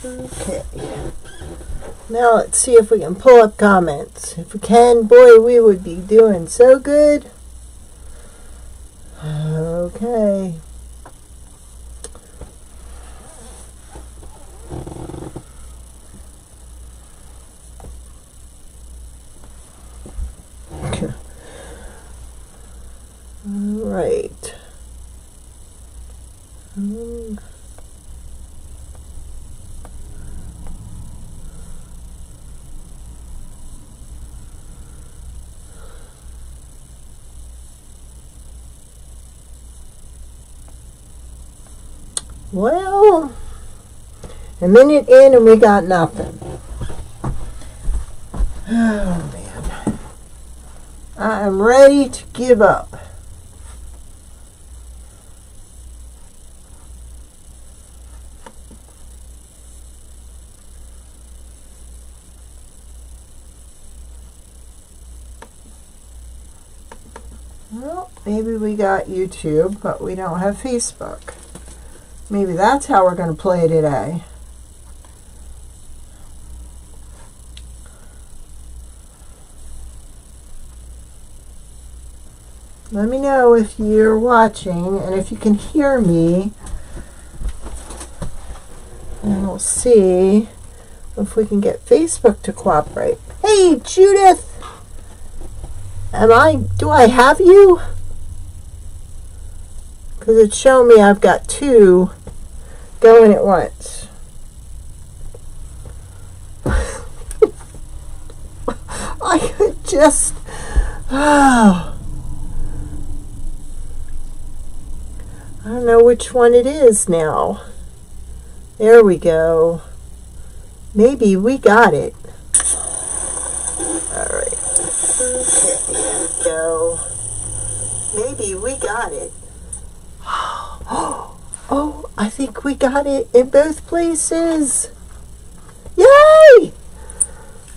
Okay. Now let's see if we can pull up comments. If we can, boy, we would be doing so good. Okay. All right. Well, a minute in and we got nothing. Oh, man. I am ready to give up. Well, maybe we got YouTube, but we don't have Facebook. Maybe that's how we're going to play today. Let me know if you're watching and if you can hear me. And we'll see if we can get Facebook to cooperate. Hey, Judith! Do I have you? Because it's showing me I've got two going at once. I could just... Oh. I don't know which one it is now. There we go. Maybe we got it. All right. Okay, here we go. Maybe we got it. Oh, I think we got it in both places. Yay!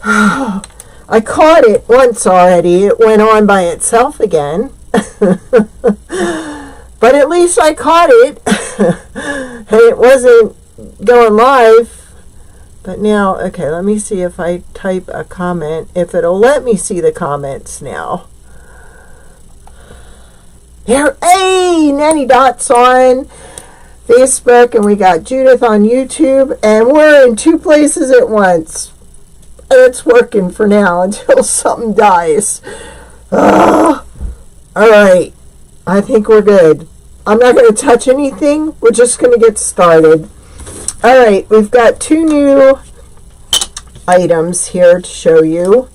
I caught it once already. It went on by itself again. But at least I caught it. And it wasn't going live. But now, okay, let me see if I type a comment, if it'll let me see the comments now. Here, hey, Nanny Dot's on Facebook, and we got Judith on YouTube, and we're in two places at once. It's working for now until something dies. All right, I think we're good. I'm not going to touch anything. We're just going to get started. All right, we've got two new items here to show you.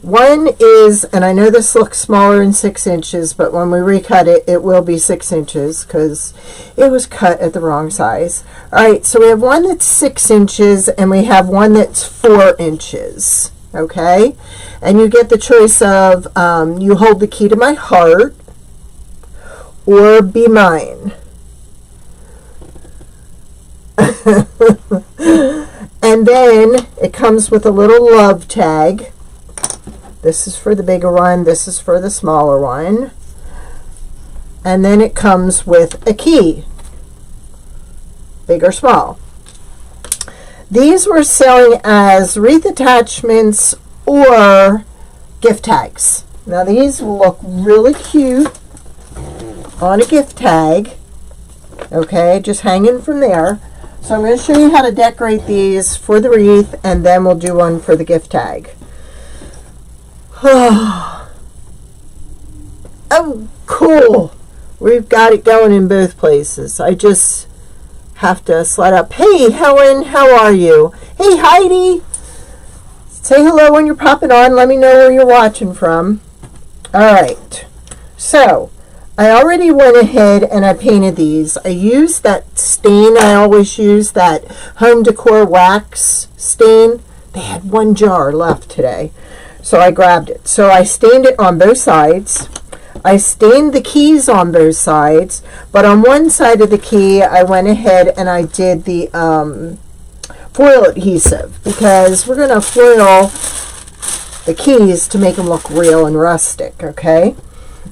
One is, and I know this looks smaller than 6 inches, but when we recut it, it will be 6 inches because it was cut at the wrong size. All right, so we have one that's 6 inches and we have one that's 4 inches. Okay, and you get the choice of you hold the key to my heart or be mine. And then it comes with a little love tag. This is for the bigger one. This is for the smaller one. And then it comes with a key. Big or small. These we're selling as wreath attachments or gift tags. Now these will look really cute on a gift tag. Okay, just hanging from there. So I'm going to show you how to decorate these for the wreath, and then we'll do one for the gift tag. Oh, cool. We've got it going in both places. I just have to slide up. Hey, Helen, how are you? Hey, Heidi. Say hello when you're popping on. Let me know where you're watching from. All right. So, I already went ahead and I painted these. I used that stain I always use, that home decor wax stain. They had one jar left today. So I grabbed it. So I stained it on both sides. I stained the keys on both sides, but on one side of the key, I went ahead and I did the foil adhesive because we're going to foil the keys to make them look real and rustic, okay?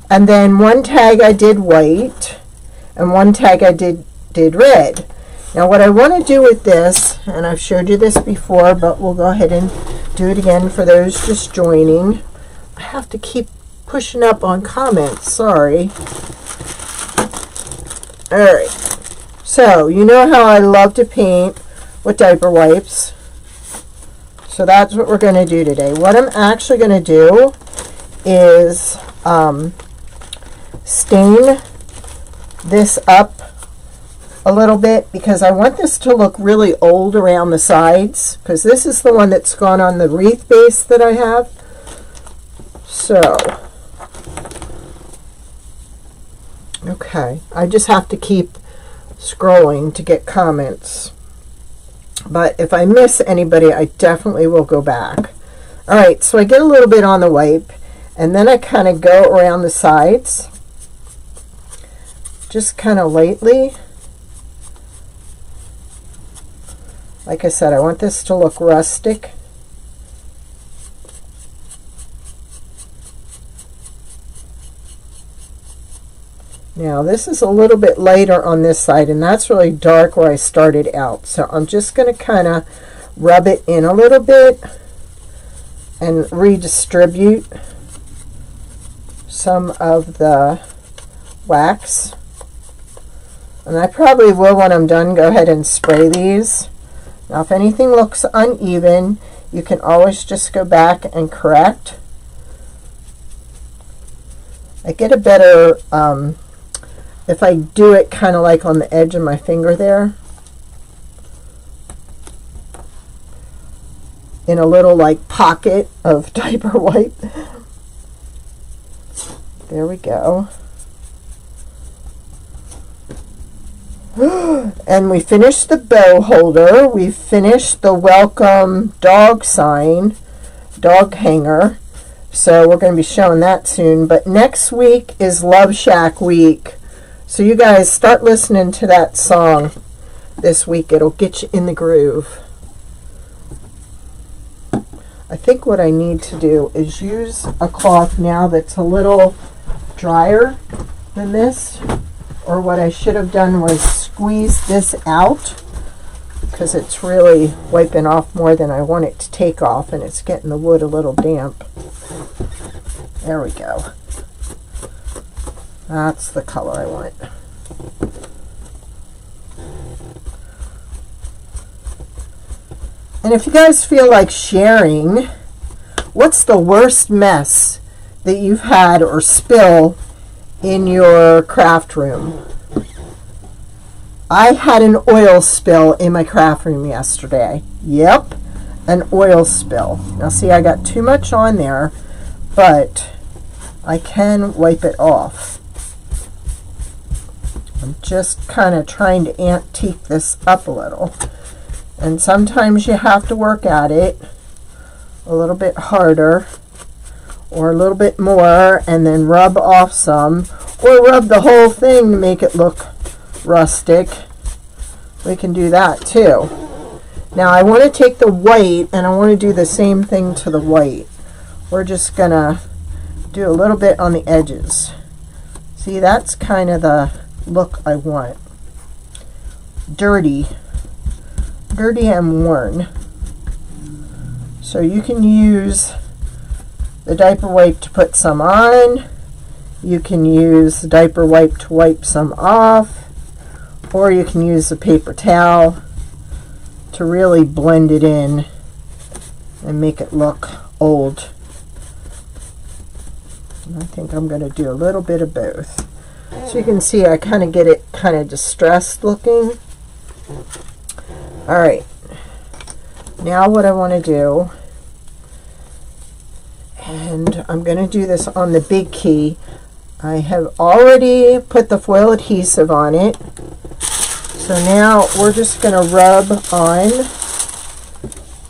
And then one tag I did white, and one tag I did red. Now what I want to do with this, and I've showed you this before, but we'll go ahead and do it again for those just joining. I have to keep pushing up on comments, sorry. Alright, so you know how I love to paint with diaper wipes. So that's what we're going to do today. What I'm actually going to do is stain this up a little bit because I want this to look really old around the sides, because this is the one that's gone on the wreath base that I have. So, okay, I just have to keep scrolling to get comments. But if I miss anybody, I definitely will go back. Alright, so I get a little bit on the wipe, and then I kind of go around the sides, just kind of lightly. Like I said, I want this to look rustic. Now this is a little bit lighter on this side, and that's really dark where I started out. So I'm just going to kind of rub it in a little bit and redistribute some of the wax. And I probably will, when I'm done, go ahead and spray these. Now if anything looks uneven, you can always just go back and correct. I get a better if I do it kind of like on the edge of my finger there, in a little like pocket of diaper wipe. There we go. And we finished the bow holder. We finished the welcome dog sign, dog hanger. So we're going to be showing that soon. But next week is Love Shack week. So you guys start listening to that song this week. It'll get you in the groove. I think what I need to do is use a cloth now that's a little drier than this. Or what I should have done was squeeze this out, because it's really wiping off more than I want it to take off, and it's getting the wood a little damp. There we go. That's the color I want. And if you guys feel like sharing, what's the worst mess that you've had or spill in your craft room? I had an oil spill in my craft room yesterday. Yep, an oil spill. Now see, I got too much on there, but I can wipe it off. I'm just kind of trying to antique this up a little. And sometimes you have to work at it a little bit harder, or a little bit more, and then rub off some, or rub the whole thing to make it look rustic. We can do that too. Now I want to take the white, and I want to do the same thing to the white. We're just gonna do a little bit on the edges. See, that's kind of the look I want. Dirty and worn. So you can use the diaper wipe to put some on. You can use the diaper wipe to wipe some off, or you can use the paper towel to really blend it in and make it look old. And I think I'm going to do a little bit of both. So you can see I kind of get it kind of distressed looking. Alright, now what I want to do, and I'm going to do this on the big key. I have already put the foil adhesive on it. So now we're just going to rub on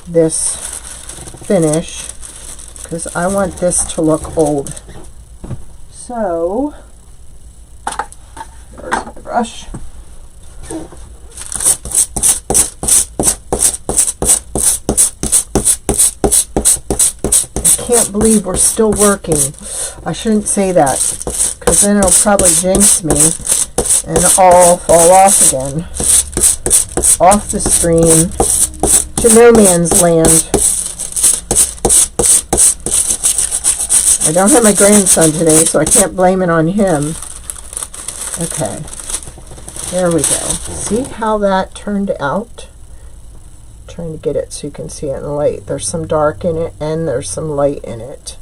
this finish, because I want this to look old. So, there's my brush. I can't believe we're still working. I shouldn't say that, because then it'll probably jinx me and all fall off again. off the screen to no man's land. I don't have my grandson today, so I can't blame it on him. Okay, there we go. See how that turned out? I'm trying to get it so you can see it in the light. There's some dark in it and there's some light in it.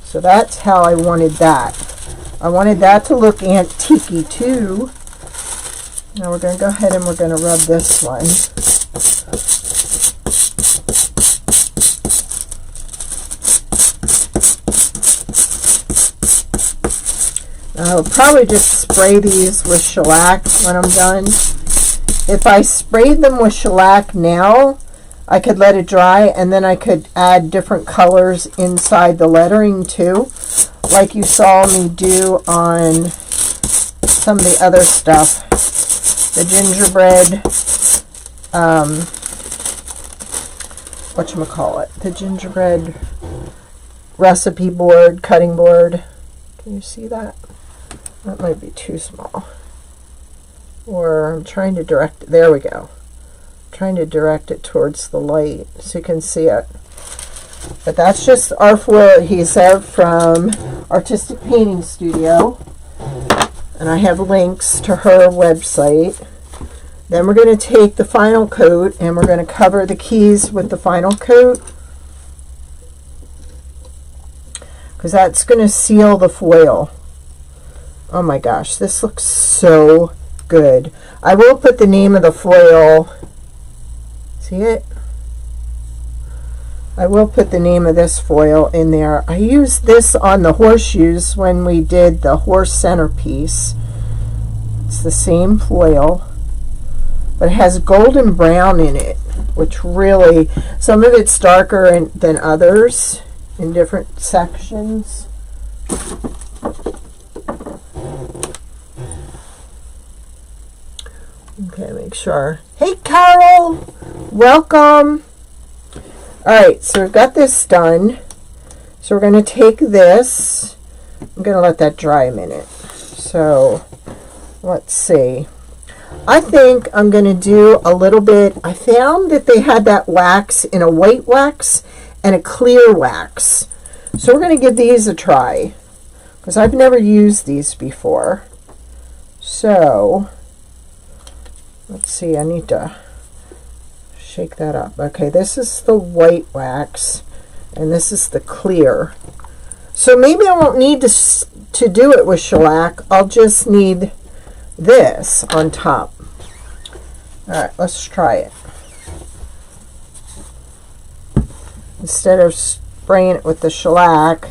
So that's how I wanted that. I wanted that to look antique-y too. Now we're going to go ahead and we're going to rub this one. I'll probably just spray these with shellac when I'm done. If I sprayed them with shellac now, I could let it dry and then I could add different colors inside the lettering too, like you saw me do on some of the other stuff. The gingerbread, whatchamacallit, the gingerbread recipe board, cutting board. Can you see that? That might be too small. Or I'm trying to direct it. There we go. I'm trying to direct it towards the light so you can see it. But that's just our foil adhesive from Artistic Painting Studio. And I have links to her website. Then we're going to take the final coat and we're going to cover the keys with the final coat, because that's going to seal the foil. Oh my gosh, this looks so good. I will put the name of the foil. See it? I will put the name of this foil in there. I used this on the horseshoes when we did the horse centerpiece. It's the same foil, but it has golden brown in it, which really, some of it's darker than others in different sections. Okay, make sure. Hey, Carol! Welcome! Alright, so we've got this done. So we're going to take this. I'm going to let that dry a minute. So, let's see. I think I'm going to do a little bit. I found that they had that wax in a white wax and a clear wax. So we're going to give these a try, because I've never used these before. So, let's see. I need to shake that up. Okay, this is the white wax and this is the clear. So maybe I won't need to do it with shellac. I'll just need this on top. Alright, let's try it. Instead of spraying it with the shellac,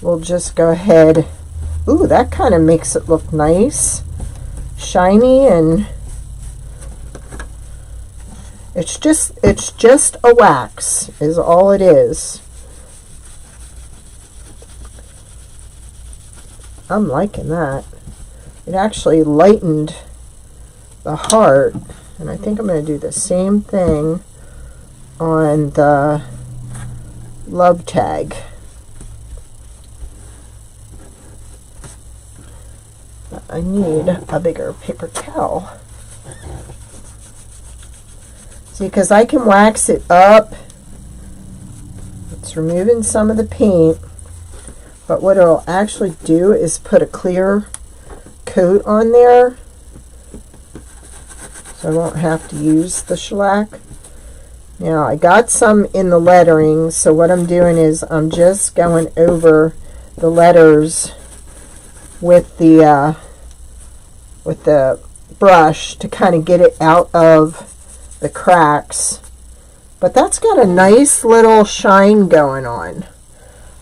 we'll just go ahead. Ooh, that kind of makes it look nice, shiny, and it's just a wax is all it is. I'm liking that. It actually lightened the heart, and I think I'm going to do the same thing on the love tag. I need a bigger paper towel. See, because I can wax it up. It's removing some of the paint, but what it'll actually do is put a clear coat on there, so I won't have to use the shellac. Now I got some in the lettering, so what I'm doing is I'm just going over the letters with the brush to kind of get it out of the cracks. But that's got a nice little shine going on,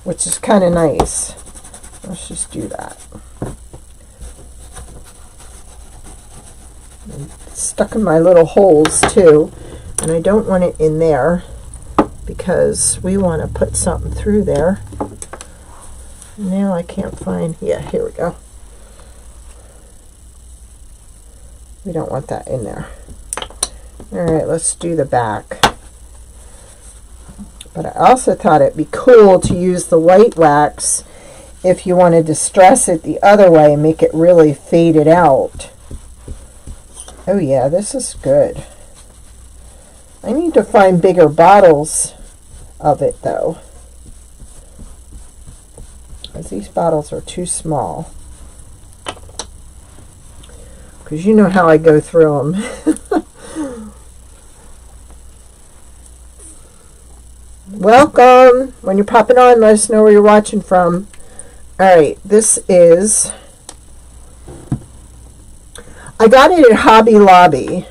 which is kind of nice. Let's just do that. It's stuck in my little holes too, and I don't want it in there because we want to put something through there. Now I can't find, yeah, here we go. We don't want that in there. Alright, let's do the back. But I also thought it'd be cool to use the white wax if you want to distress it the other way and make it really faded out. Oh yeah, this is good. I need to find bigger bottles of it though, because these bottles are too small. Because you know how I go through them. Welcome. When you're popping on, let us know where you're watching from. Alright, this is... I got it at Hobby Lobby.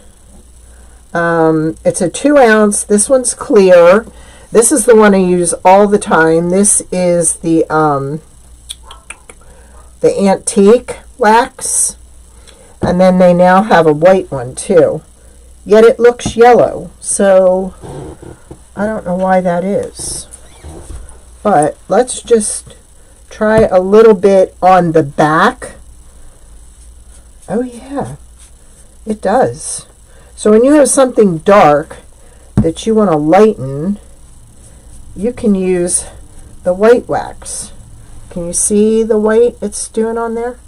It's a 2 ounce. This one's clear. This is the one I use all the time. This is the antique wax. And then they now have a white one too. Yet it looks yellow. So I don't know why that is. But let's just try a little bit on the back. Oh yeah, it does. So when you have something dark that you want to lighten, you can use the white wax. Can you see the white it's doing on there?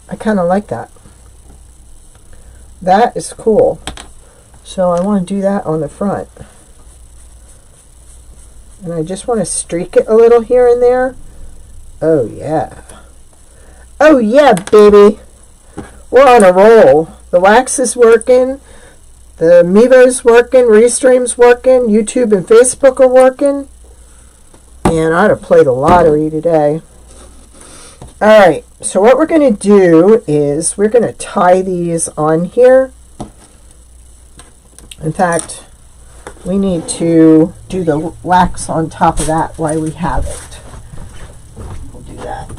I kind of like that. That is cool. So I want to do that on the front. And I just want to streak it a little here and there. Oh yeah. Oh yeah, baby. We're on a roll. The wax is working. The Mevo's working. Restream's working. YouTube and Facebook are working. And I'd have played the lottery today. Alright, so what we're going to do is we're going to tie these on here. In fact, we need to do the wax on top of that while we have it. We'll do that.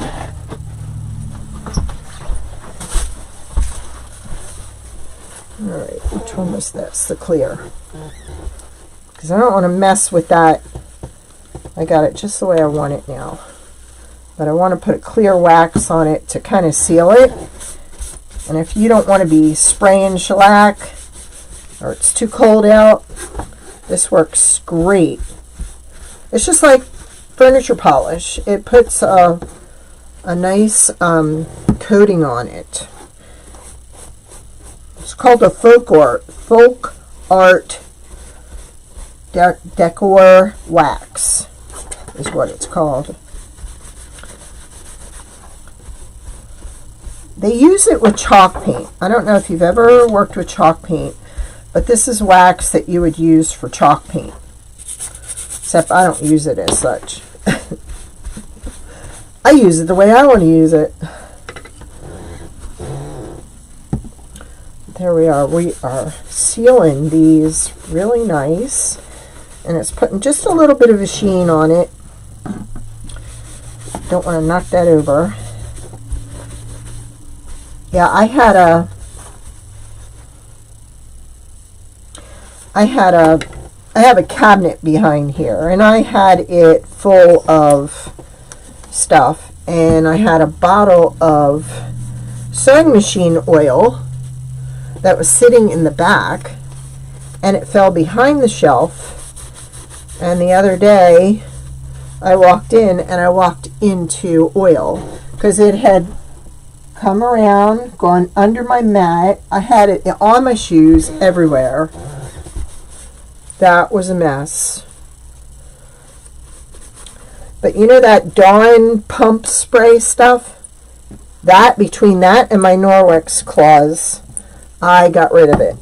Alright, which one was this? The clear. Because I don't want to mess with that. I got it just the way I want it now. But I want to put a clear wax on it to kind of seal it. And if you don't want to be spraying shellac, or it's too cold out, this works great. It's just like furniture polish. It puts a nice coating on it. It's called a folk art decor wax is what it's called. They use it with chalk paint. I don't know if you've ever worked with chalk paint, but this is wax that you would use for chalk paint. Except I don't use it as such. I use it the way I want to use it. There we are. We are sealing these really nice. And it's putting just a little bit of a sheen on it. Don't want to knock that over. Yeah, I have a cabinet behind here, and I had it full of stuff, and I had a bottle of sewing machine oil that was sitting in the back, and it fell behind the shelf. And the other day I walked in and I walked into oil because it had come around, gone under my mat. I had it on my shoes, everywhere. That was a mess. But you know that Dawn pump spray stuff? That, between that and my Norwex claws, I got rid of it.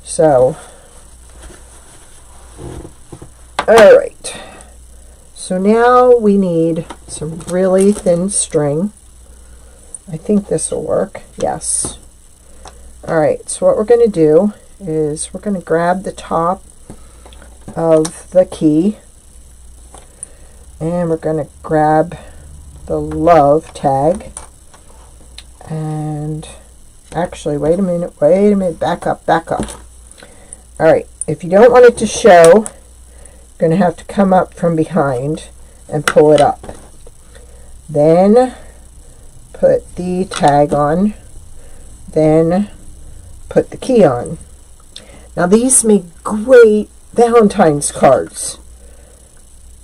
So, alright. So now we need some really thin string. I think this will work. Yes. Alright, so what we're going to do is we're going to grab the top of the key, and we're going to grab the love tag, and actually wait a minute, back up. Alright, if you don't want it to show, you're going to have to come up from behind and pull it up. Then put the tag on, then put the key on. Now these make great Valentine's cards.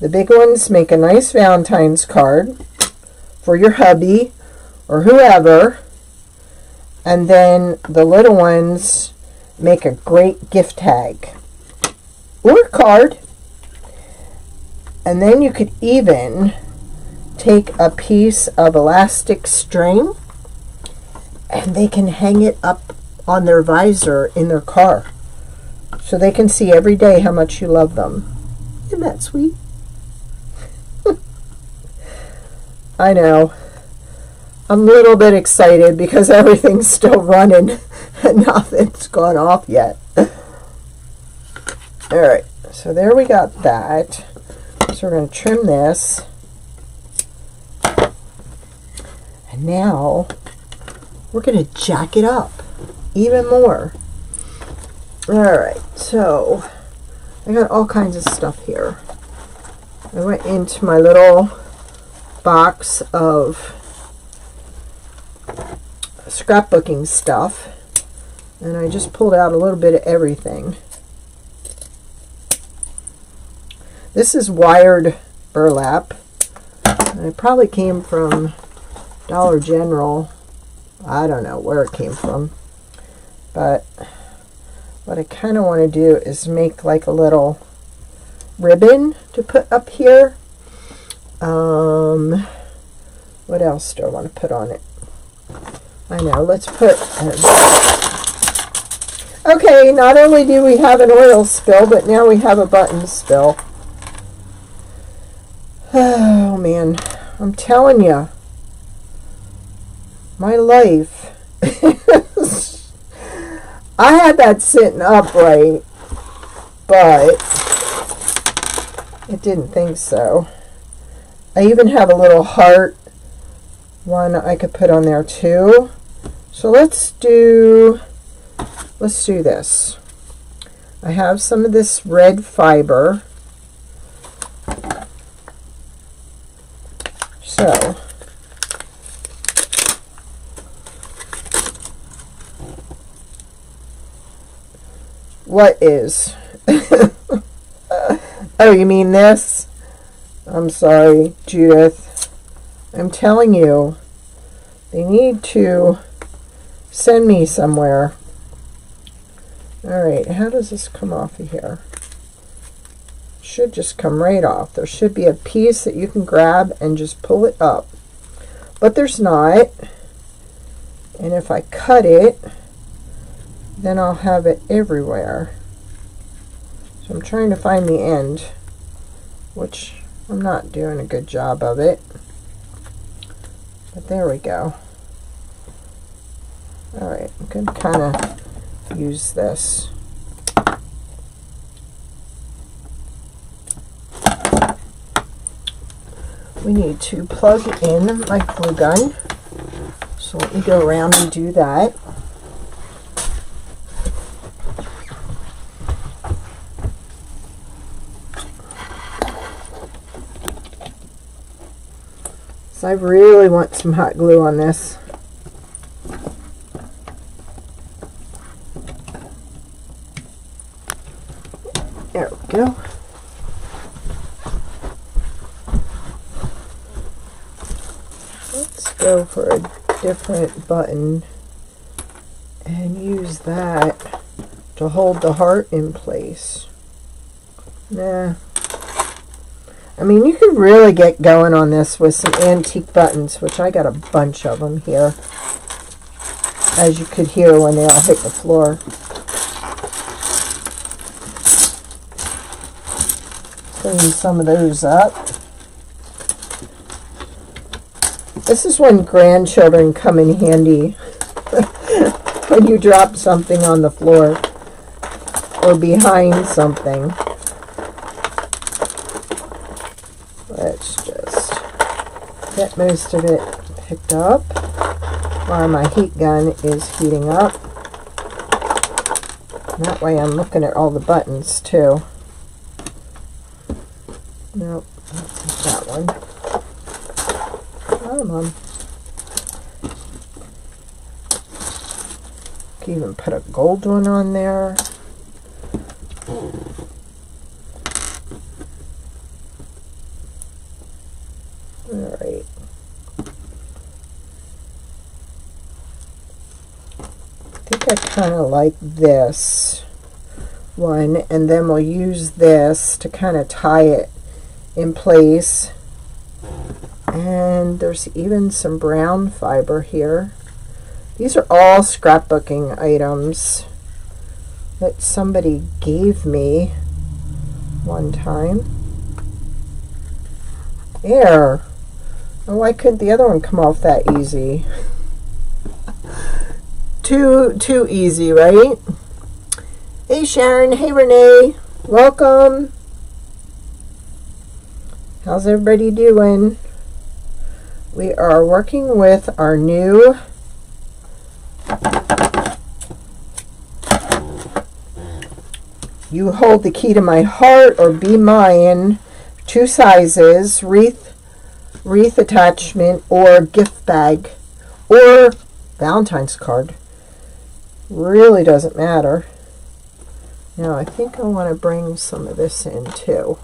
The big ones make a nice Valentine's card for your hubby or whoever. And then the little ones make a great gift tag or card. And then you could even take a piece of elastic string and they can hang it up on their visor in their car so they can see every day how much you love them. Isn't that sweet? I know. I'm a little bit excited because everything's still running and nothing's gone off yet. Alright, so there we got that. So we're going to trim this. And now we're going to jack it up even more. Alright, so I got all kinds of stuff here. I went into my little box of scrapbooking stuff and I just pulled out a little bit of everything. This is wired burlap, and it probably came from Dollar General. I don't know where it came from, but what I kind of want to do is make like a little ribbon to put up here. What else do I want to put on it? I know, let's put okay, not only do we have an oil spill, but now we have a button spill. Oh man, I'm telling you, my life. I had that sitting upright, but it didn't think so. I even have a little heart one I could put on there too. So let's do this. I have some of this red fiber. So what is? Oh, you mean this? I'm sorry, Judith. I'm telling you, they need to send me somewhere. Alright, how does this come off of here? Should just come right off. There should be a piece that you can grab and just pull it up. But there's not. And if I cut it, then I'll have it everywhere. So I'm trying to find the end, which I'm not doing a good job of it. But there we go. Alright, I'm going to kind of use this. We need to plug in my glue gun. So let me go around and do that. So I really want some hot glue on this. There we go. Let's go for a different button and use that to hold the heart in place. Nah. I mean, you could really get going on this with some antique buttons, which I got a bunch of them here, as you could hear when they all hit the floor. Clean some of those up. This is when grandchildren come in handy when you drop something on the floor or behind something. Let's just get most of it picked up while my heat gun is heating up. And that way I'm looking at all the buttons too. Nope, that's not that one. Come on. Can even put a gold one on there. Alright. think I kind of like this one, and then we'll use this to kind of tie it in place. And there's even some brown fiber here. These are all scrapbooking items that somebody gave me one time. There. Oh, why couldn't the other one come off that easy? Too easy, right? Hey Sharon, hey Renee, welcome. How's everybody doing? We are working with our new You Hold the Key to My Heart or Be Mine, 2 sizes, wreath attachment, or gift bag, or Valentine's card. Really doesn't matter. Now I think I want to bring some of this in too.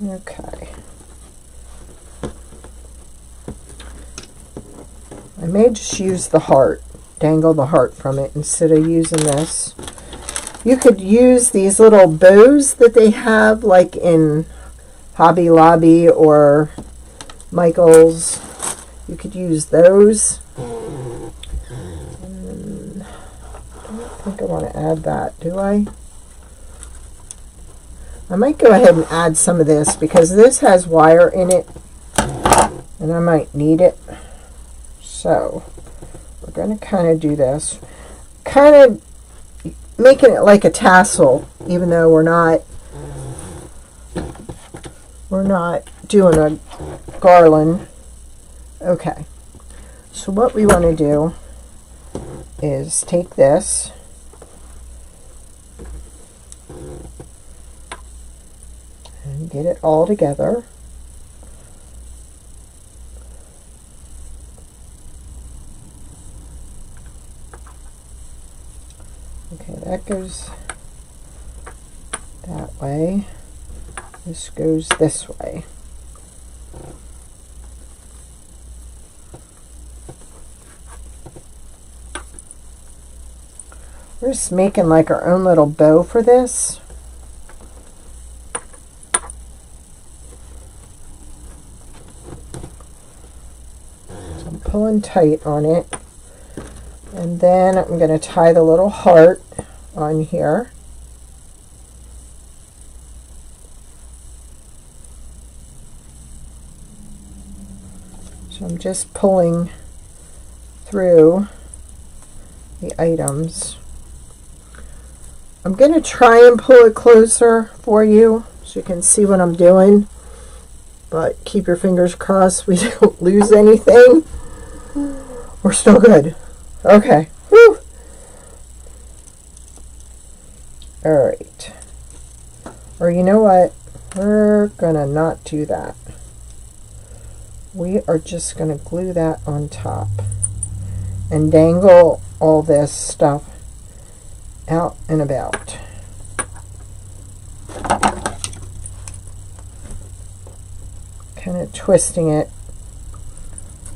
Okay. I may just use the heart, dangle the heart from it instead of using this. You could use these little bows that they have like in Hobby Lobby or Michael's. You could use those. And I don't think I want to add that, do I? I might go ahead and add some of this because this has wire in it and I might need it. So we're going to kind of do this, kind of making it like a tassel, even though we're not doing a garland. Okay, so what we want to do is take this and get it all together. Okay, that goes that way. This goes this way. We're just making like our own little bow for this. So I'm pulling tight on it. And then I'm going to tie the little heart on here. So I'm just pulling through the items. I'm going to try and pull it closer for you so you can see what I'm doing. But keep your fingers crossed we don't lose anything. We're still good. Okay. Whew. Alright. Or you know what? We're gonna not do that. We are just gonna glue that on top and dangle all this stuff out and about. Kind of twisting it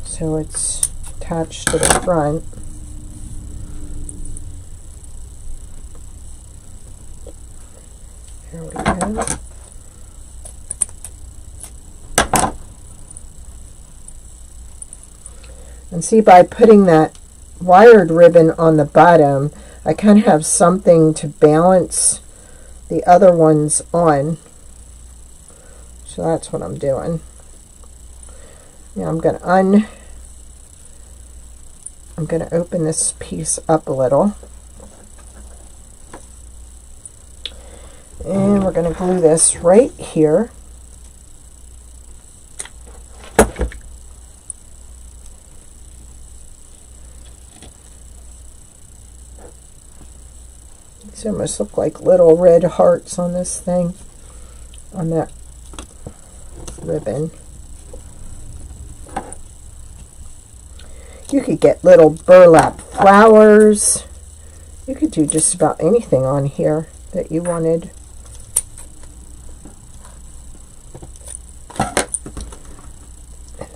so it's attached to the front. There we go. And see, by putting that wired ribbon on the bottom, I kind of have something to balance the other ones on. So that's what I'm doing. Now I'm going to open this piece up a little. And we're going to glue this right here. These almost look like little red hearts on this thing, on that ribbon. You could get little burlap flowers. You could do just about anything on here that you wanted.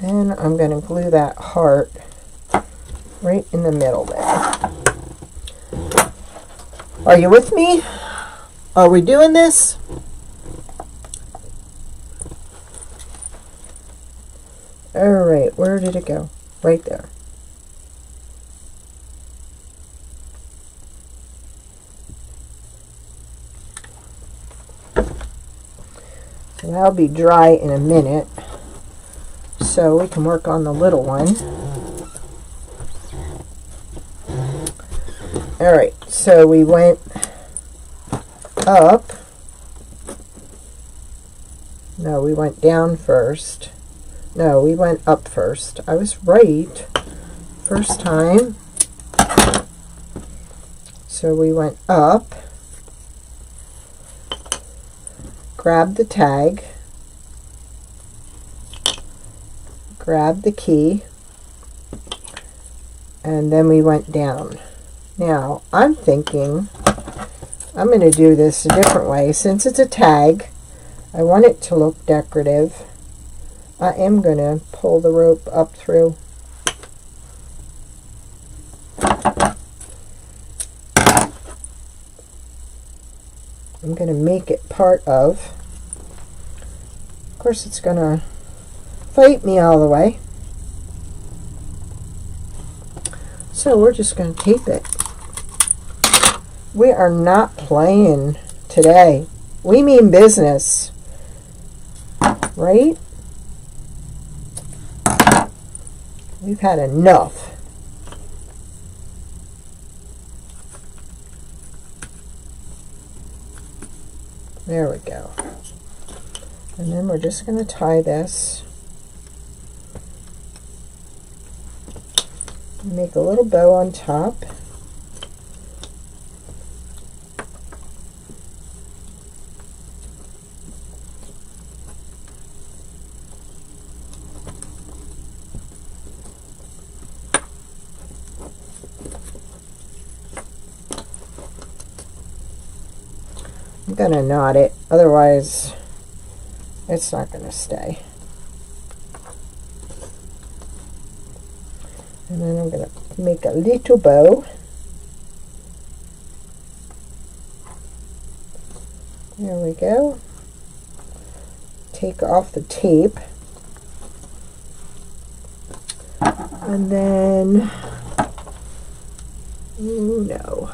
And then I'm going to glue that heart right in the middle there. Are you with me? Are we doing this? All right, where did it go? Right there. So that'll be dry in a minute, so we can work on the little one. All right, so we went up. No, we went down first. No, we went up first. I was right first time. So we went up, grabbed the tag, grabbed the key, and then we went down. Now, I'm thinking I'm going to do this a different way. Since it's a tag, I want it to look decorative. I am going to pull the rope up through. I'm going to make it part of course, it's going to fight me all the way. So we're just going to tape it. We are not playing today. We mean business, right? We've had enough. There we go. And then we're just going to tie this. Make a little bow on top. I'm going to knot it, otherwise it's not going to stay. And then I'm going to make a little bow. There we go. Take off the tape. And then, oh no.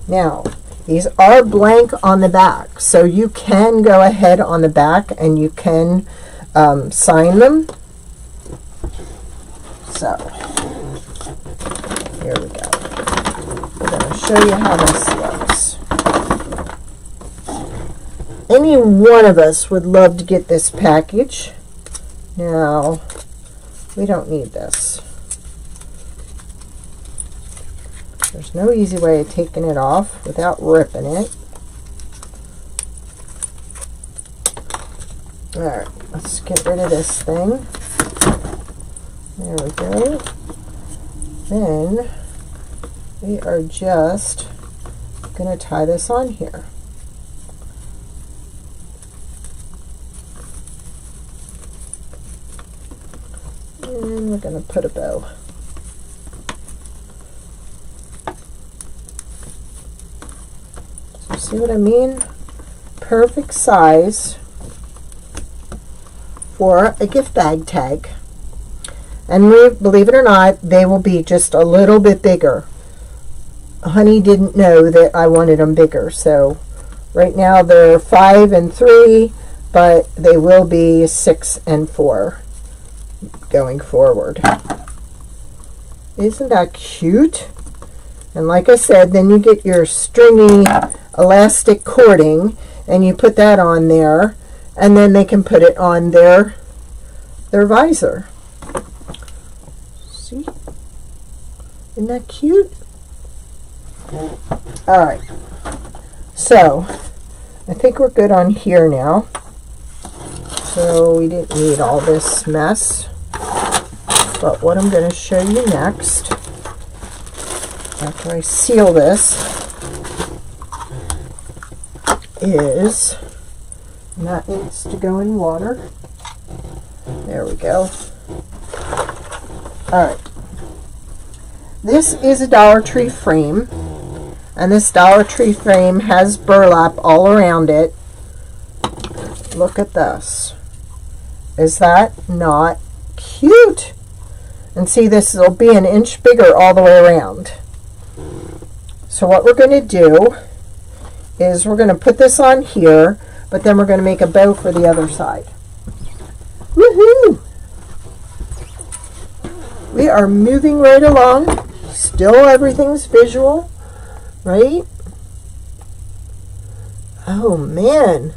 Now, these are blank on the back, so you can go ahead on the back and you can sign them. So, here we go. I'm going to show you how this looks. Any one of us would love to get this package. Now, we don't need this. There's no easy way of taking it off without ripping it. Alright, let's get rid of this thing. There we go. Then we are just going to tie this on here. And we're going to put a bow. See what I mean? Perfect size for a gift bag tag. And believe it or not, they will be just a little bit bigger. Honey didn't know that I wanted them bigger, so right now they're 5 and 3, but they will be 6 and 4 going forward. Isn't that cute? And like I said, then you get your stringy elastic cording and you put that on there, and then they can put it on their visor. See? Isn't that cute? Alright. So, I think we're good on here now. So we didn't need all this mess. But what I'm going to show you next, after I seal this, is, and that needs to go in water. There we go. Alright. This is a Dollar Tree frame, and this Dollar Tree frame has burlap all around it. Look at this. Is that not cute? And see, this will be an inch bigger all the way around. So what we're going to do is we're going to put this on here, but then we're going to make a bow for the other side. Woohoo! We are moving right along. Still everything's visual, right? Oh man.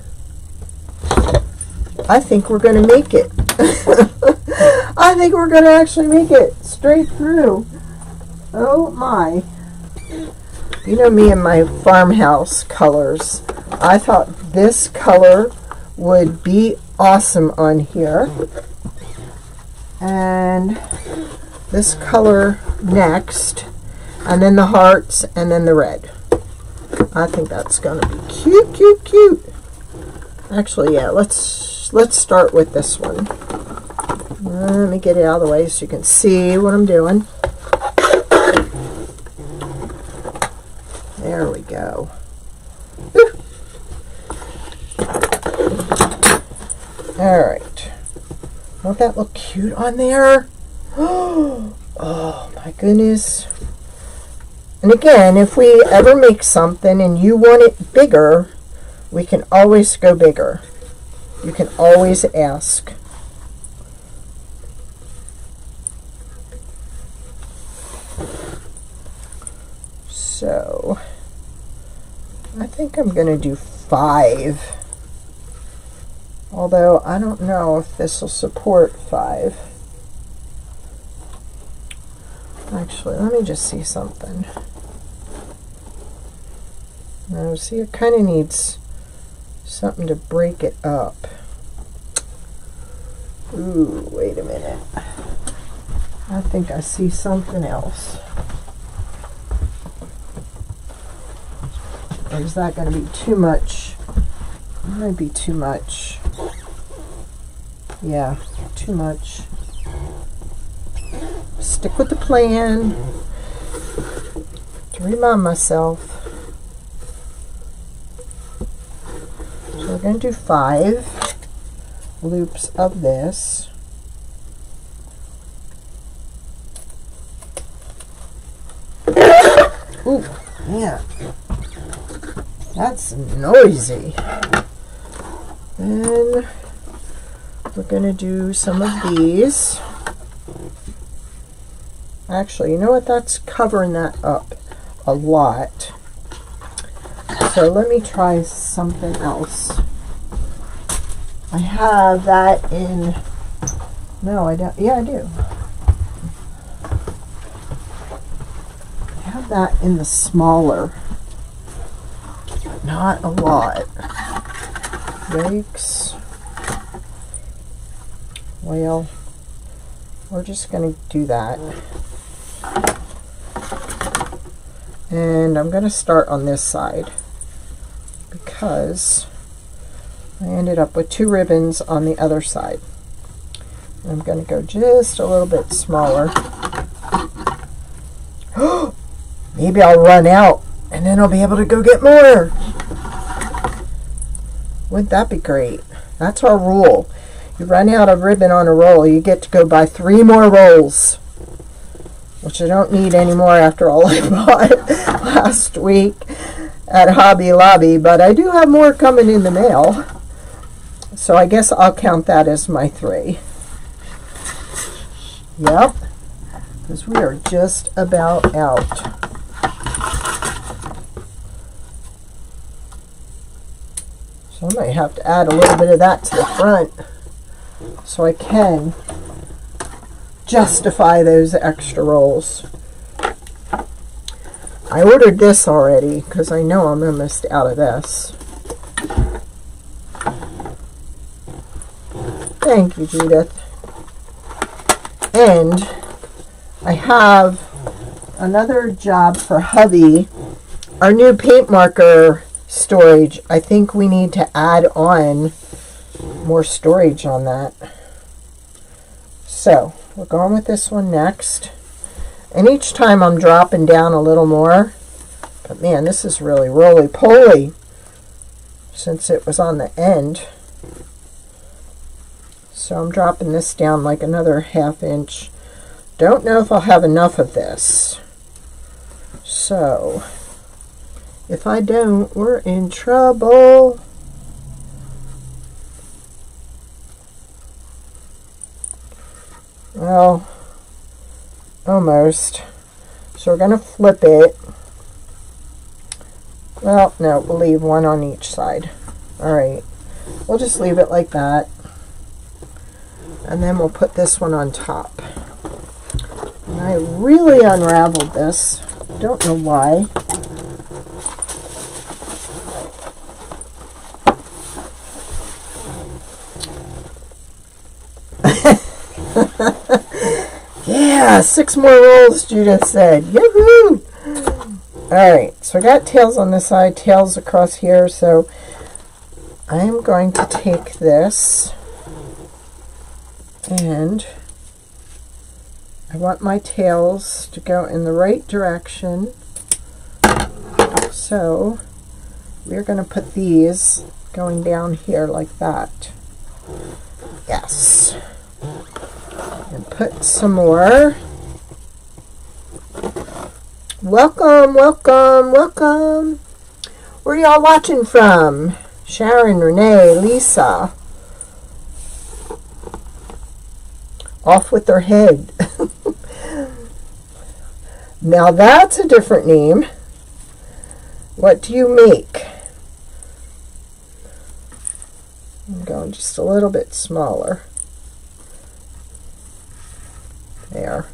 I think we're going to make it. I think we're going to actually make it straight through. Oh my. You know me and my farmhouse colors. I thought this color would be awesome on here. And this color next. And then the hearts and then the red. I think that's going to be cute, cute, cute. Actually, yeah, let's start with this one. Let me get it out of the way so you can see what I'm doing. There we go. Alright. Won't that look cute on there? Oh my goodness. And again, if we ever make something and you want it bigger, we can always go bigger. You can always ask. So, I think I'm going to do 5. Although, I don't know if this will support 5. Actually, let me just see something. Now, see, it kind of needs something to break it up. Ooh, wait a minute. I think I see something else. Or is that going to be too much? It might be too much. Yeah, too much. Stick with the plan. To remind myself. So we're going to do 5 loops of this. Ooh, man. That's noisy. Then we're going to do some of these. Actually, you know what? That's covering that up a lot. So let me try something else. I have that in... No, I don't. Yeah, I do. I have that in the smaller. Not a lot. Yikes. Well, we're just going to do that. And I'm going to start on this side because I ended up with 2 ribbons on the other side. I'm going to go just a little bit smaller. Maybe I'll run out and then I'll be able to go get more. Wouldn't that be great? That's our rule. You run out of ribbon on a roll, you get to go buy 3 more rolls. Which I don't need anymore after all I bought last week at Hobby Lobby. But I do have more coming in the mail. So I guess I'll count that as my 3. Yep. Because we are just about out. So I might have to add a little bit of that to the front so I can justify those extra rolls. I ordered this already because I know I'm almost out of this. Thank you, Judith. end, I have another job for hubby. Our new paint marker storage, I think we need to add on more storage on that. So we're going with this one next. And each time I'm dropping down a little more. But man, this is really roly-poly since it was on the end. So I'm dropping this down like another 1/2 inch. Don't know if I'll have enough of this. So if I don't, we're in trouble. Well, almost. So we're going to flip it. Well, no, we'll leave one on each side. Alright, we'll just leave it like that. And then we'll put this one on top. And I really unraveled this. Don't know why. Yeah, 6 more rolls, Judith said. Yoo-hoo! Alright, so I got tails on this side, tails across here, so I am going to take this and I want my tails to go in the right direction. So we're going to put these going down here like that. Yes. And put some more. Welcome, welcome, welcome. Where are y'all watching from? Sharon, Renee, Lisa. Off with their head. Now that's a different name. What do you make? I'm going just a little bit smaller. There.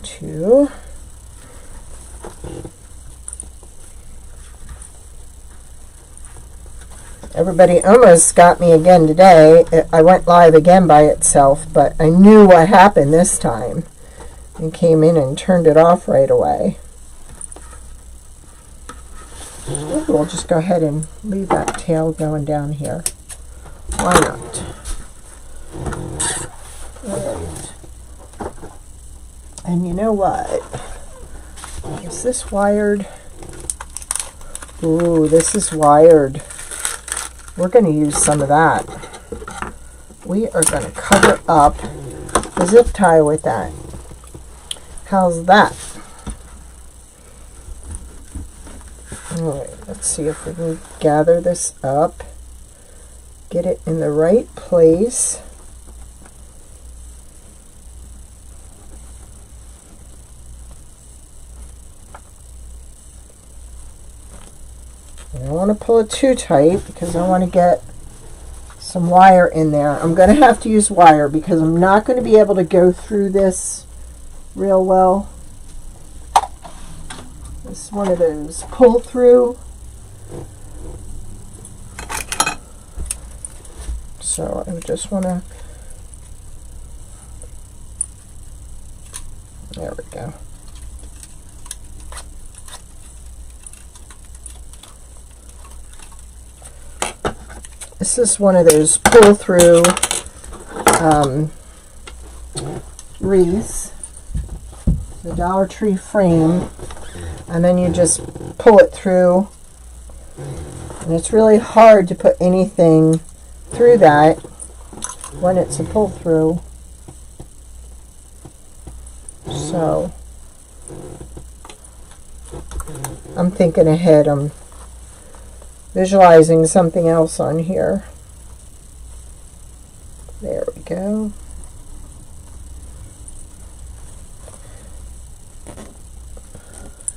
Two. Everybody almost got me again today. I went live again by itself, but I knew what happened this time and came in and turned it off right away. We'll just go ahead and leave that tail going down here. Why not? Right. And you know what? Is this wired? Ooh, this is wired. We're going to use some of that. We are going to cover up the zip tie with that. How's that? Alright, let's see if we can gather this up. Get it in the right place. I don't want to pull it too tight because I want to get some wire in there. I'm going to have to use wire because I'm not going to be able to go through this real well. This is one of those pull through. So I just want to, there we go. This is one of those pull through wreaths, the Dollar Tree frame, and then you just pull it through, and it's really hard to put anything through that when it's a pull through. So I'm thinking ahead. I'm visualizing something else on here. There we go.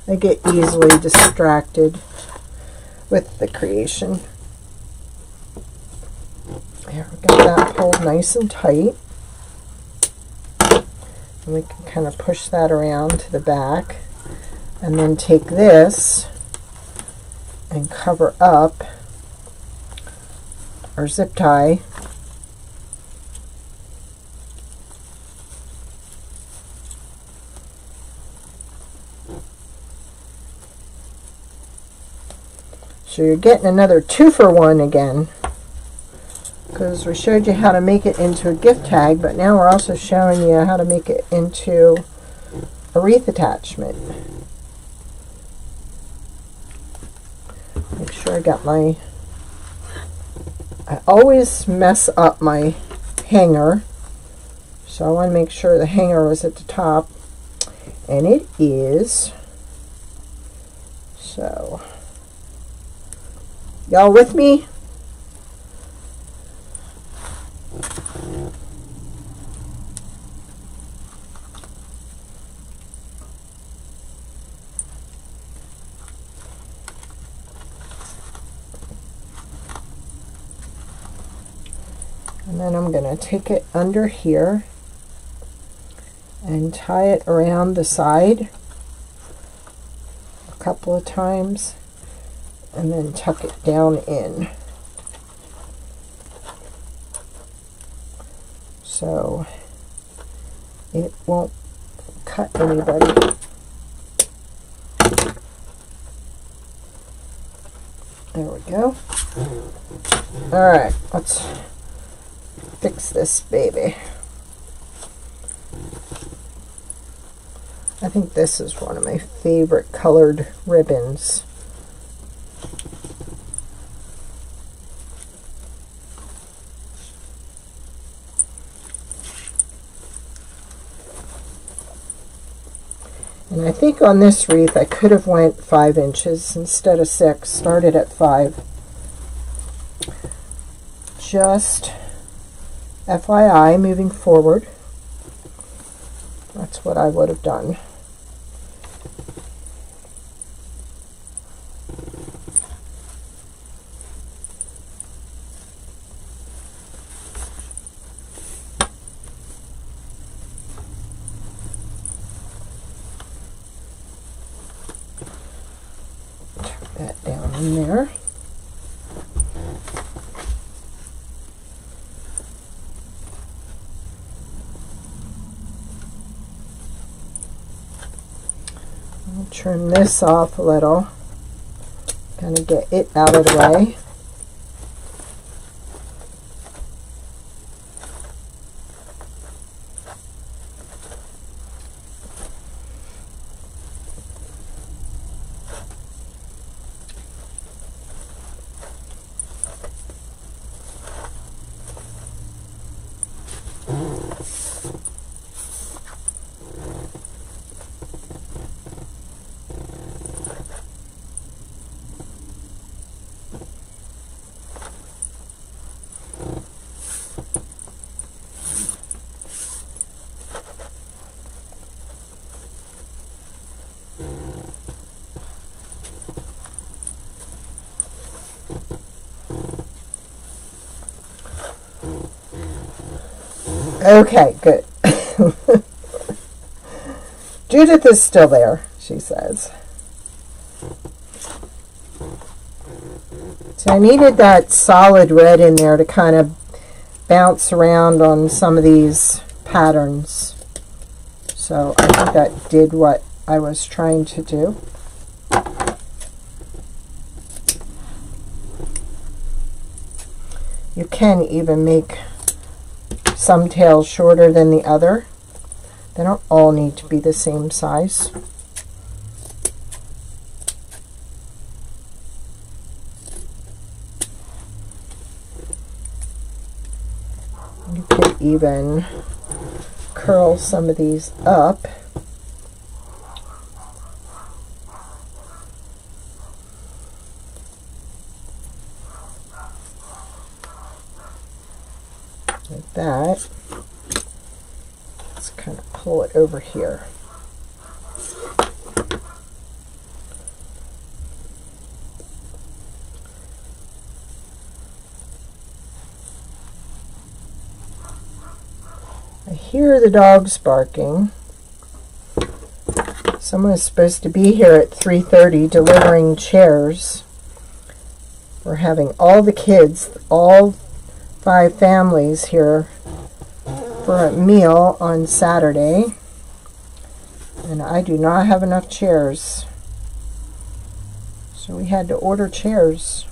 I get easily distracted with the creation. There, we got that pulled nice and tight. And we can kind of push that around to the back. And then take this and cover up our zip tie. So you're getting another 2-for-1 again, because we showed you how to make it into a gift tag, but now we're also showing you how to make it into a wreath attachment. Make sure I got my, I always mess up my hanger, so I want to make sure the hanger was at the top, and it is. So y'all with me? And then I'm going to take it under here and tie it around the side a couple of times, and then tuck it down in. So it won't cut anybody. There we go. Alright, let's fix this baby. I think this is one of my favorite colored ribbons. And I think on this wreath I could have went 5 inches instead of 6, started at 5. Just FYI, moving forward, that's what I would have done. That down in there. I'll trim this off a little, kind of get it out of the way. Okay, good. Judith is still there, she says. So I needed that solid red in there to kind of bounce around on some of these patterns. So I think that did what I was trying to do. You can even make some tails shorter than the other. They don't all need to be the same size. You could even curl some of these up. Like that. Let's kind of pull it over here. I hear the dogs barking. Someone is supposed to be here at 3:30 delivering chairs. We're having all the kids, all 5 families here for a meal on Saturday. And I do not have enough chairs. So we had to order chairs.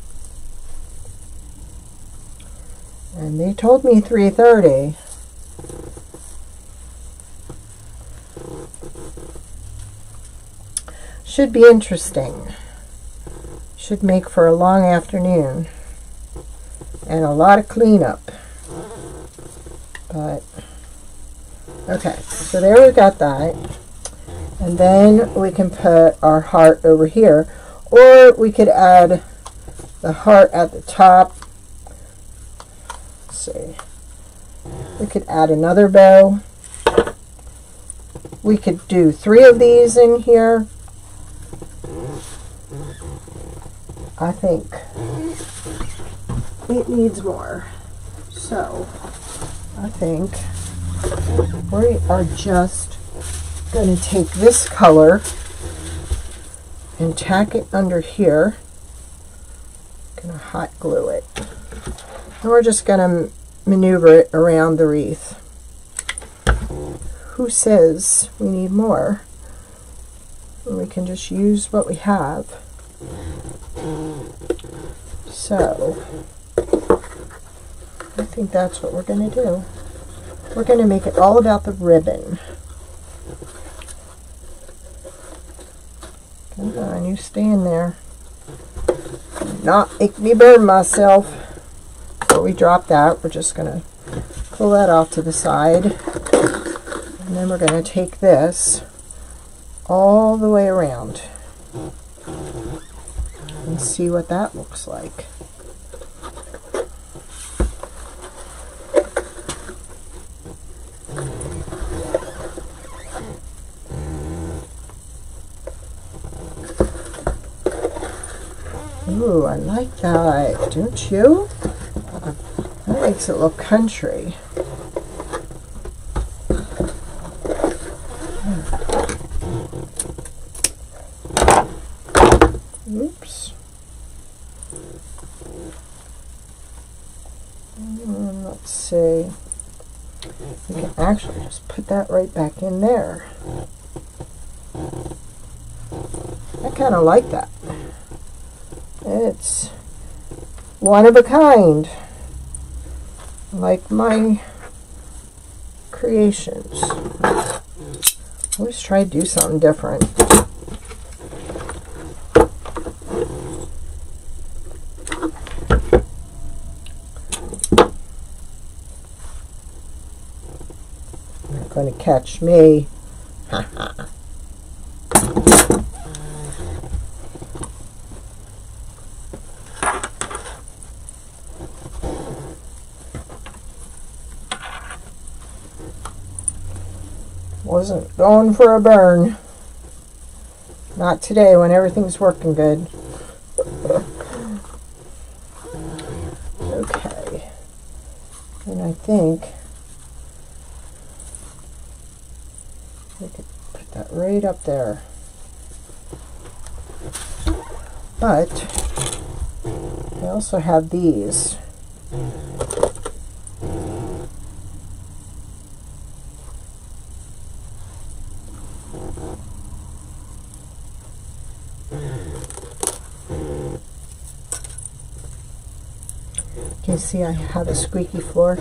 And they told me 3:30. Should be interesting. Should make for a long afternoon. And a lot of cleanup. But, okay, so there we got that. And then we can put our heart over here. Or we could add the heart at the top. Let's see. We could add another bow. We could do 3 of these in here. I think it needs more. So, I think we are just going to take this color and tack it under here. Gonna hot glue it. And we're just gonna maneuver it around the wreath. Who says we need more? We can just use what we have. So, I think that's what we're gonna do. We're gonna make it all about the ribbon. Come on, you stay in there. Not make me burn myself. Before we drop that, we're just going to pull that off to the side. And then we're going to take this all the way around and see what that looks like. Ooh, I like that, don't you? That makes it look country. Oops. Let's see. We can actually just put that right back in there. I kind of like that. It's one of a kind, like my creations. Always try to do something different. Not going to catch me. Wasn't going for a burn. Not today when everything's working good. Okay. And I think we could put that right up there. But I also have these. Can you see I have a squeaky floor?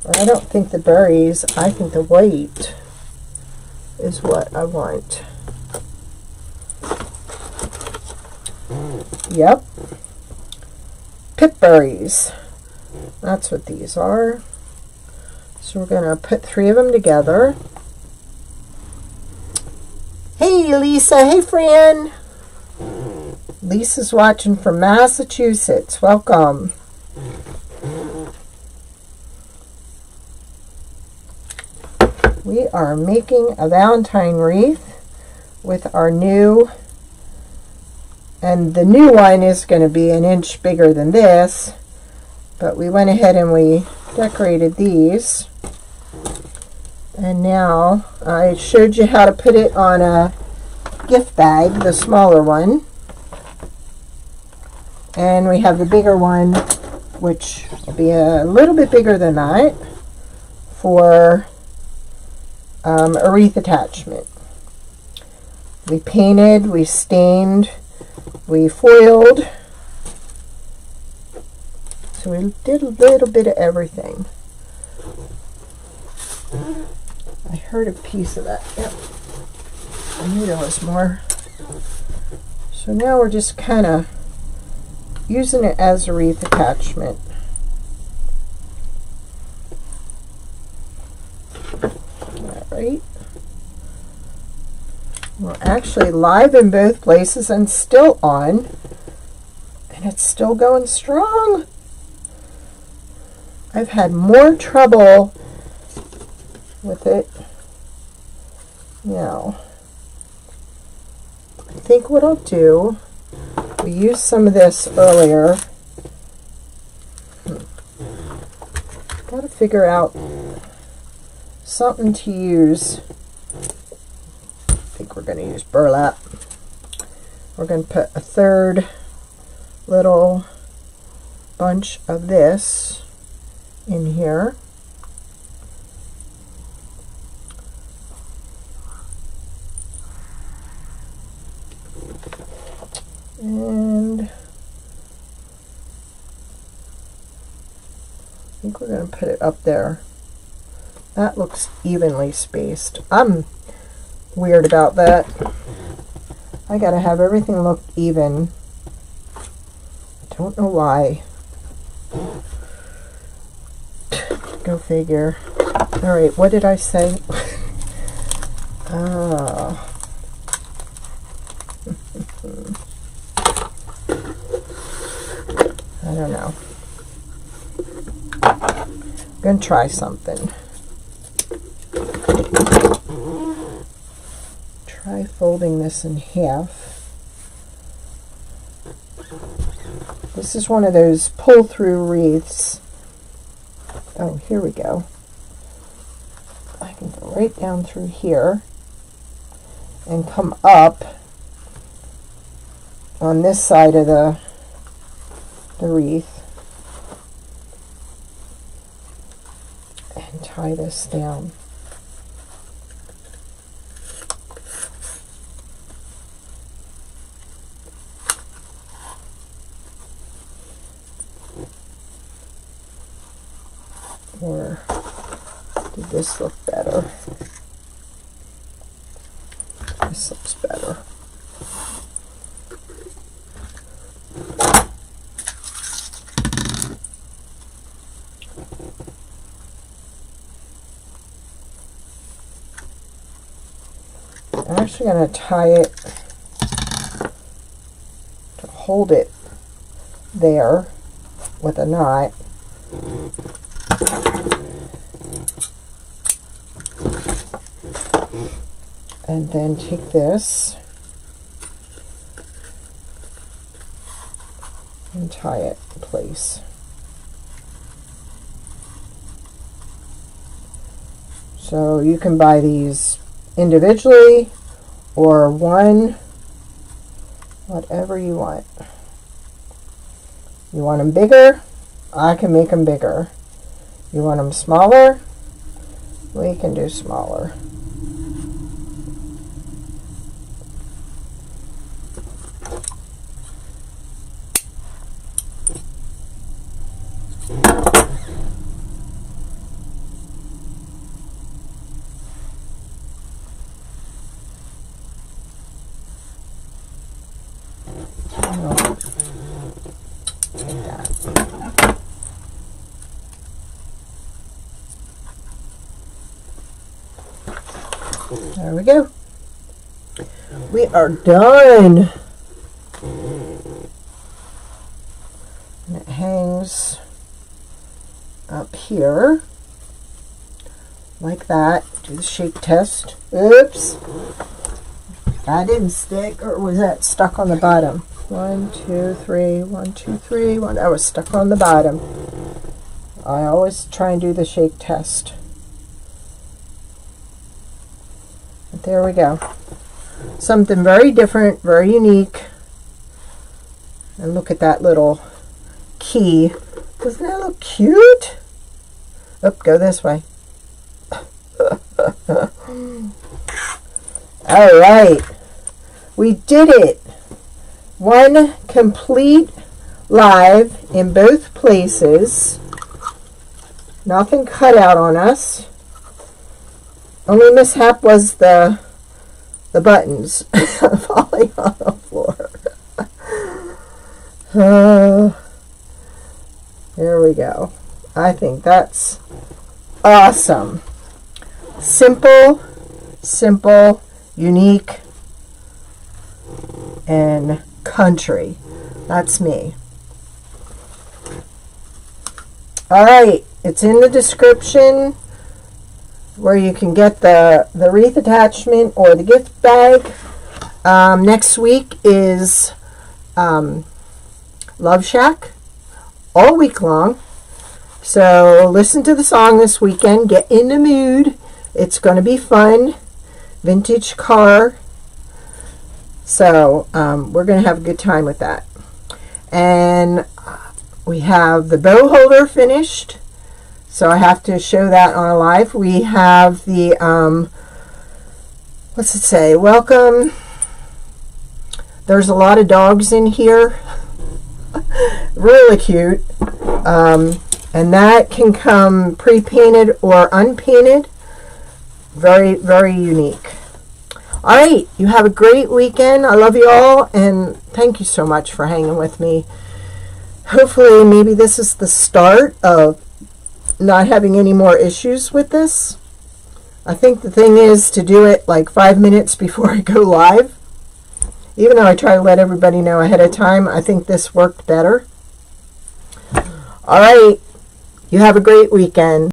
I don't think the berries, I think the white is what I want. Yep. Pip berries. That's what these are. So we're going to put 3 of them together. Hey Lisa, hey Fran. Lisa's watching from Massachusetts. Welcome. We are making a Valentine wreath with our new, and the new one is going to be an inch bigger than this, but we went ahead and we decorated these. And now I showed you how to put it on a gift bag, the smaller one. And we have the bigger one, which will be a little bit bigger than that, for a wreath attachment. We painted, we stained, we foiled. So we did a little bit of everything. I heard a piece of that. Yep. I knew there was more. So now we're just kind of using it as a wreath attachment. Alright. We're actually live in both places and still on. And it's still going strong. I've had more trouble with it. Now, I think what I'll do, we used some of this earlier. Got to figure out something to use. I think we're going to use burlap. We're going to put a third little bunch of this in here. And I think we're going to put it up there. That looks evenly spaced. I'm weird about that. I got to have everything look even. I don't know why. Go figure. Alright, what did I say? I don't know. I'm going to try something. Try folding this in half. This is one of those pull-through wreaths. Oh, here we go. I can go right down through here and come up on this side of the wreath and tie this down. Or did this look better? This looks better. I'm actually going to tie it to hold it there with a knot. And then take this and tie it in place. So you can buy these individually or one, whatever you want. You want them bigger? I can make them bigger. You want them smaller? We can do smaller. There we go. We are done. And it hangs up here like that. Do the shake test. Oops. That didn't stick, or was that stuck on the bottom? 1, 2, 3, 1, 2, 3, 1. That was stuck on the bottom. I always try and do the shake test. But there we go. something very different, very unique. And look at that little key. Doesn't that look cute? Oh, go this way. All right. We did it. One complete live in both places. Nothing cut out on us. Only mishap was the buttons falling on the floor. There we go. I think that's awesome. Simple, unique, and country. That's me. All right, it's in the description where you can get the wreath attachment or the gift bag. Next week is Love Shack all week long. So listen to the song this weekend. Get in the mood. It's going to be fun. Vintage car. So we're going to have a good time with that. And we have the bow holder finished. So I have to show that on a live. We have the, what's it say? Welcome. There's a lot of dogs in here. Really cute. And that can come pre-painted or unpainted. Very, very unique. All right, you have a great weekend. I love you all, and thank you so much for hanging with me. Hopefully, maybe this is the start of not having any more issues with this. I think the thing is to do it like 5 minutes before I go live. Even though I try to let everybody know ahead of time, I think this worked better. All right, you have a great weekend.